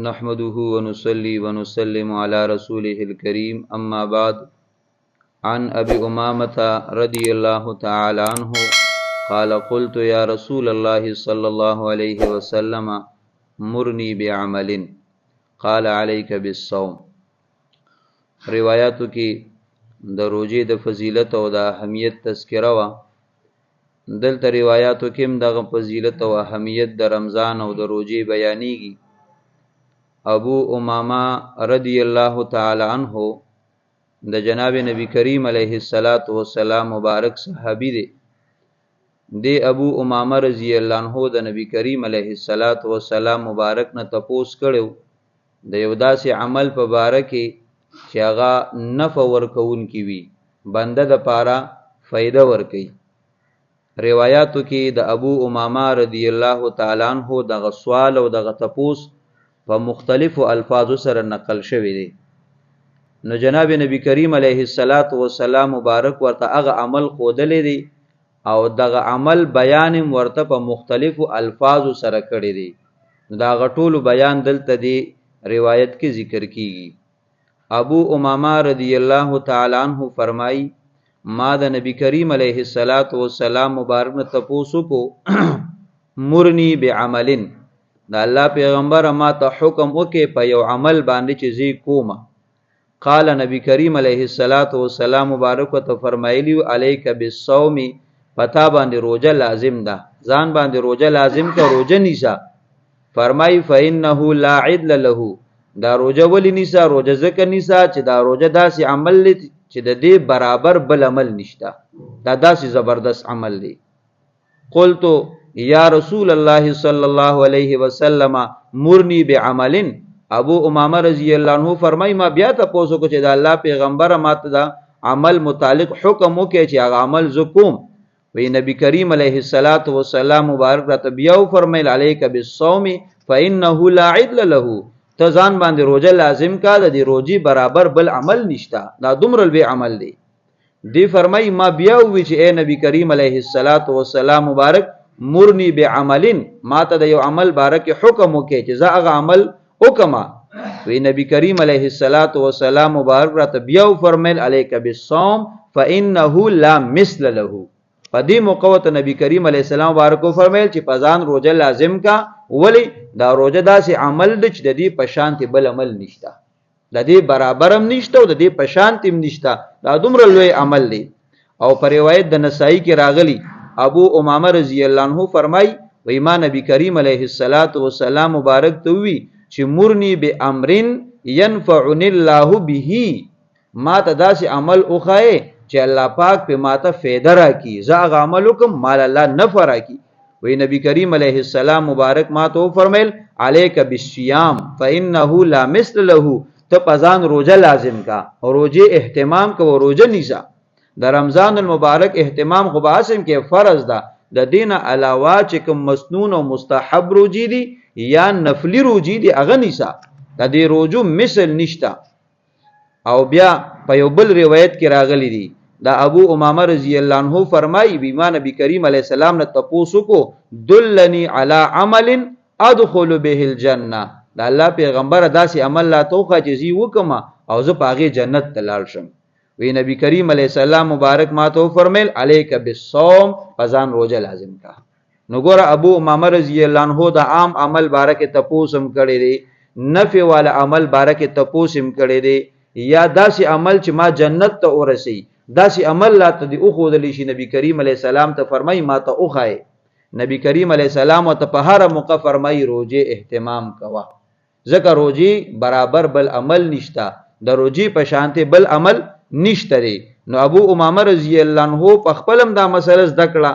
نحمده ونصلي ونسلم على رسوله الكريم أما بعد. عن أبي أمامة رضي الله تعالى عنه قال قلت يا رسول الله صلى الله عليه وسلم مرني بعمل قال عليك بالصوم. روایاتو کې د روزې د فضیلت او د اهمیت تذکره وا. دلته روایاتو کې هم دغه فضیلت او اهمیت د رمضان او د روزې بیانېږي. ابو امامه رضی الله تعالی عنہ د جناب نبی کریم علیه السلام مبارک صحابی دی ابو امامه رضی الله عنہ د نبی کریم علیه السلام مبارک نه تپوس کړو د یو داسې عمل په باره کې چې هغه نفع ورکون کی وی بنده د پاره فائدہ ورکي. روایاتو کې د ابو امامه رضی الله تعالی عنہ د سوال او د تپوس په مختلفو الفاظو سره نقل شوی دی. نو جناب نبی کریم علیه السلام مبارک ورته هغه عمل خودلې دی او دغه عمل بیان ورته په مختلفو الفاظو سره کړی دی. دا غټول بیان دلته دی روایت کې ذکر کیږي. ابو امامه رضی الله تعالی عنہ فرمای ما د نبی کریم علیه السلام مبارک نه تپوسو کو مرنی بعملن دا الله پیغمبر ما ته حکم وکي په یو عمل باندې چې زی کومه. قال نبی کریم علیه السلام مبارک ته فرمایلی علیک بالصوم پتا باندې روزه لازم ده، ځان باندې روزه لازم کا روزه نیسا. فرمای فانه لا عدل له دا روزه ولی نیسا روزه زکه نیسا چې دا روزه داسې عمل لري چې د دې برابر بل عمل نشته، دا داسې زبردست عمل دی. قلت یا رسول الله صلی الله علیه وسلم مرنی بعمل. ابو امامه رضی الله عنه فرمای ما بیا ته پوسو کو چې دا الله پیغمبر ماته دا عمل متعلق حکم وکي چې هغه عمل زکوم. وی نبی کریم علیه السلام مبارک راته بیا فرمایل علیک بالصوم فانه لا عدل له ته ځان باندې روزه لازم کا د دې روزي برابر بل عمل نشتا، دا دومره لوی عمل دی. دی فرمای ما بیا وی چې اے نبی کریم علیه السلام مبارک مرنی بعملن ما ته د یو عمل بارک حکم وکي چې زه هغه عمل وکما. وی نبی کریم علیه السلام مبارک راته بیا فرمایل علیک بالصوم فانه لا مثل له. په دې موقع نبی کریم علیه السلام مبارک فرمایل چې پزان روزه لازم کا، ولی دا روزه داسې عمل دی چې د دې په شان بل عمل نشته، د دې برابر هم نشته او د دې په شان هم نشته، دا دومره لوی عمل دی. او په روایت د نسائی کې راغلی ابو امامه رضی الله عنه فرمای و ما نبی کریم علیه السلام مبارک ته وی چې مرنی بامرن ينفعني الله به ما ته داسې عمل اوخای چې الله پاک په ماته فایده راکړي، زه هغه عمل وکم مال الله نفع راکړي. وی نبی کریم علیه السلام مبارک ما ته فرمایل علیک بالصيام فانه لا مثل له ته پزان روزه لازم کا او روزه اهتمام کا او روزه نیسا. د رمضان المبارک اهتمام خو باسم کې فرض ده، د دین علاوه چې کوم مسنون او مستحب روزي دي یا نفلی روزي دي هغه نیسا، د دې روزو مثل نشتا. او بیا په یو بل روایت کې راغلی دی دا ابو امامه رضی الله عنه فرمایي بیما نبی کریم علیه السلام نه تپوسو کو دلنی علی عمل ادخل به الجنه. دا الله پیغمبر داسې عمل لا توخه چې زی وکما او زه پاغه جنت ته لاړ شم. وی نبی کریم علیہ السلام مبارک ما تو فرمایل علیک بالصوم پزان روزه لازم کا. نو ګور ابو امامه رضی الله عنه د عام عمل بارکه تپوسم کړي دی، نفع والا عمل بارکه تپوسم کړي دی، یا داسې عمل چې ما جنت ته ورسی داسې عمل لا ته دی او خو دلی شي. نبی کریم علیہ السلام ته فرمای ما ته اوخای. نبی کریم علیہ السلام ته په هر موقع فرمای روزه اهتمام کوا، ځکه روزي برابر بل عمل نشتا، د روزي په شانته بل عمل نشتری. نو ابو امامه رضی الله عنه په خپلم دا مسله زده کړه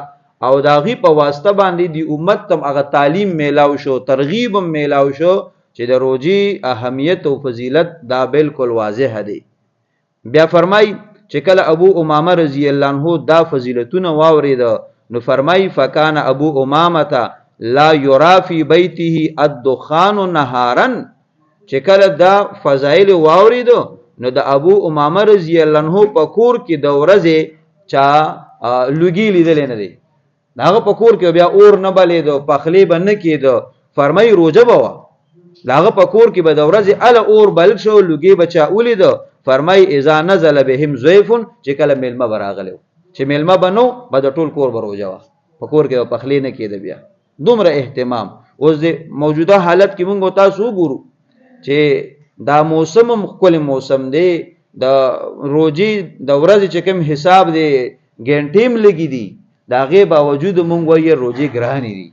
او داغي په واسطه باندې دی امت تم هغه تعلیم میلاو شو، ترغیب میلاو شو چې د روزي اهمیت او فضیلت دا بالکل واضح دی. بیا فرمای چې کله ابو امامه رضی الله عنه دا فضیلتونه واورید نو فرمای فکان ابو امامه لا یرا فی بیته الدخان نهارا. چې کله دا فضایل واورید نو د ابو امامه رضی الله عنه په کور کې د ورځې چا لوګي لیدل نه دی، داغه په کور کې بیا اور نه بلې دو پخلی بنه کېدو. فرمای روزه بوا لاغه په کور کې به د ورځې ال اور بل شو لږی بچا ولید فرمای اذا نزل بهم ضيف چې کله میلمه براغلو چې میلمه بنو به د ټول کور بروجا په کور کې په خلی نه کېده بیا دومره اهتمام اوس د موجوده حالت کې موږ تاسو ګورو چې دا موسم خپل موسم دی د روزي د ورځې چې کوم حساب دی ګنټیم لګی دی دا غي باوجود موږ وایي روزي ګرانی دي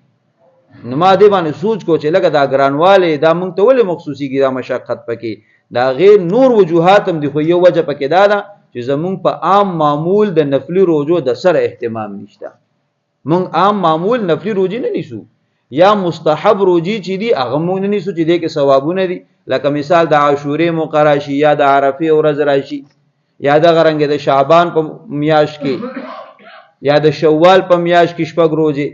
نو ما دې باندې سوچ کو چې لکه دا ګرانواله دا موږ ته ولې مخصوصي کی دا مشقت پکې دا غیر نور وجوهات هم دي خو یو وجه پکې دا چې زمونږ په عام معمول د نفلی روزو د سره اهتمام نشته مونږ عام معمول نفلی روزي نه نیسو یا مستحب روزي چې دي هغه مونږ نه نیسو چې دې کې ثوابونه دي لکه مثال د عاشورې مقراشي یا د عرفه ورځ راشي یا د غرنګ د شعبان په میاش کې یا د شوال په میاش کې شپږ روزي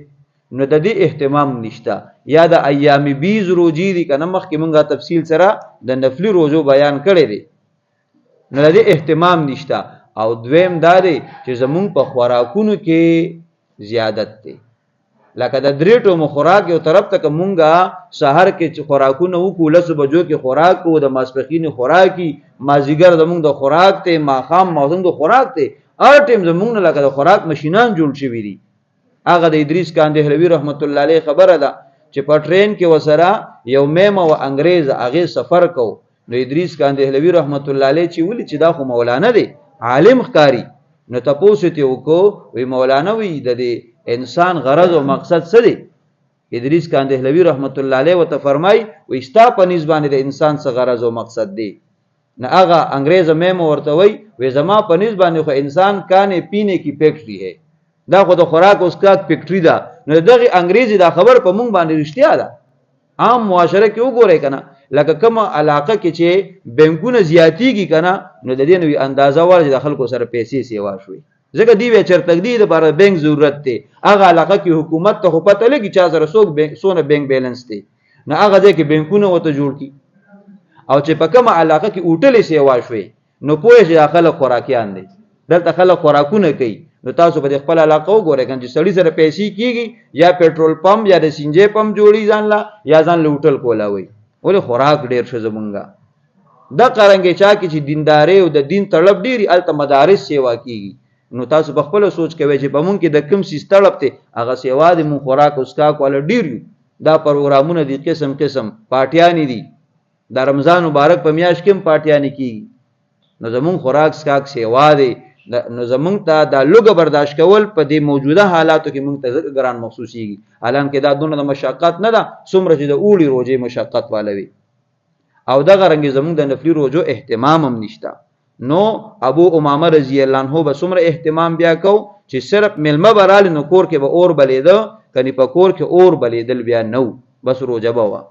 نو د دې اهتمام نشته یا د ایام بیز روزي دي کنه مخکې مونږه تفصیل سره د نفلی روزو بیان کړی دی نو د دې اهتمام نشته او دویم دا دی چې زمونږ په خوراکونو کې زیادت دی لکه د دریټو خوراک یو طرف ته مونږه سحر کې خوراکونه وکړو لسو بجو کې خوراک او د ماسپخین خوراکي مازیګر زمونږ د خوراک ته ماخام موسم د خوراک ته هر ټیم زمونږ لکه د خوراک ماشینان جوړ شوي دي هغه د ادریس کاندهلوی رحمت الله علیه خبره ده چې په ټرین کې وسره یو میم او انګریز هغه سفر کو نو ادریس کاندهلوی رحمت الله علیه چې ولي چې دا خو مولانا دی عالم ښکاری نو تاسو ته وکړو وی مولانا وی د انسان غرض او مقصد څه دی ادریس کاندهلوی رحمت الله علیه وته فرمای وی ستا په نسبت د انسان څه غرض او مقصد دی نه هغه انګریز میم ورته وی زما په نسبت خو انسان کانه پینے کی فیکټری ہے دا خو د خوراک اوس کا فیکټری ده نو دغه انګریزي دا خبر په مونږ باندې رښتیا ده عام معاشره کې وګورئ کنه لکه کومه علاقه کې چې بانکونه زیاتیږي کنه نو د دې نوې اندازه ورځ د خلکو سره پیسې سیوا شوي ځکه دی وی چرته دی د بار بانک ضرورت دی هغه علاقه کې حکومت ته پته لګي چې زره سونه بانک بیلانس دی نه هغه ځکه بانکونه وته جوړ کی او چې په کومه علاقه کې اوټلې سیوا شوي نو پوهې چې خلک خوراکیان دي دلته خلک خوراکونه کوي نو تاسو په خپل علاقه وګورئ کنه چې سړی سره پیسې کیږي یا پېټرول پمپ یا د سینجې پمپ جوړی ځان لا یا ځان لوټل کولاوي ولې خوراک ډیر شه زمونږه د قرانګې چا کې چې دینداري او د دین طلب ډیری الته مدارس سیوا کیږي نو تاسو په خپل سوچ کوئ چې په مونږ کې د کوم سیس طلب ته هغه سیوا د مون خوراک اوسکا کول ډیر دا پروګرامونه دي قسم قسم پارټیانی دي د رمضان مبارک په میاشت کې پارټیانی کیږي نو زمون خوراک سکاک سیوا دی نو زمونږ ته دا لوګه برداشت کول په دې موجوده حالاتو کې مونږ ته ګران محسوسيږي حالانکه دا دونه د مشقت نه ده څومره چې د اوړي روزي مشقت والوي او دا غرنګ زمونږ د نفلی روزو اهتمام هم نشته نو ابو امامه رضی الله عنه به څومره اهتمام بیا کو چې صرف ملمه برال نو کور کې به اور بلیدو کني په کور کې اور بلیدل بیا نو بس روزه بوا